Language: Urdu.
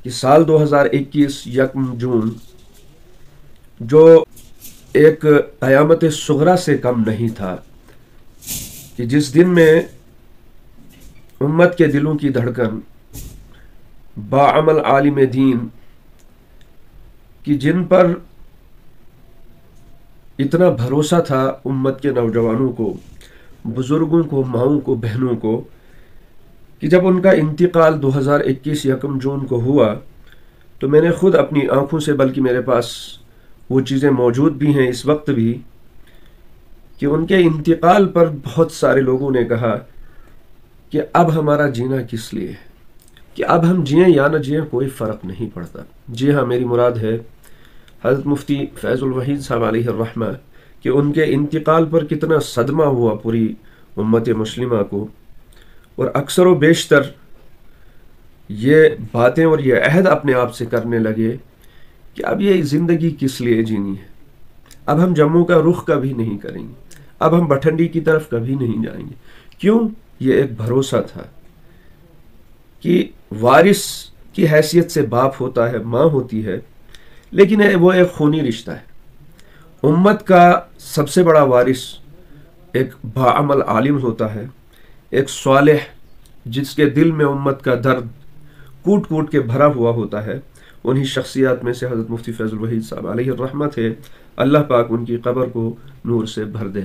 کہ سال 2021 یکم جون جو ایک قیامت صغریٰ سے کم نہیں تھا، کہ جس دن میں امت کے دلوں کی دھڑکن باعمل عالم دین کہ جن پر اتنا بھروسہ تھا امت کے نوجوانوں کو، بزرگوں کو، ماؤں کو، بہنوں کو، کہ جب ان کا انتقال 2021 یکم جون کو ہوا تو میں نے خود اپنی آنکھوں سے، بلکہ میرے پاس وہ چیزیں موجود بھی ہیں اس وقت بھی، کہ ان کے انتقال پر بہت سارے لوگوں نے کہا کہ اب ہمارا جینا کس لیے ہے، کہ اب ہم جئیں یا نہ جئیں کوئی فرق نہیں پڑتا۔ جی ہاں، میری مراد ہے حضرت مفتی فیض الوحید صاحب علیہ الرحمہ، کہ ان کے انتقال پر کتنا صدمہ ہوا پوری امت مسلمہ کو، اور اکثر و بیشتر یہ باتیں اور یہ عہد اپنے آپ سے کرنے لگے کہ اب یہ زندگی کس لیے جینی ہے، اب ہم جموں کا رخ کبھی نہیں کریں گے، اب ہم بٹھنڈی کی طرف کبھی نہیں جائیں گے۔ کیوں؟ یہ ایک بھروسہ تھا کہ وارث کی حیثیت سے باپ ہوتا ہے، ماں ہوتی ہے، لیکن وہ ایک خونی رشتہ ہے۔ امت کا سب سے بڑا وارث ایک باعمل عالم ہوتا ہے، ایک صالح جس کے دل میں امت کا درد کوٹ کوٹ کے بھرا ہوا ہوتا ہے۔ انہی شخصیات میں سے حضرت مفتی فیض الوحید صاحب علیہ الرحمہ تھے۔ اللہ پاک ان کی قبر کو نور سے بھر دے۔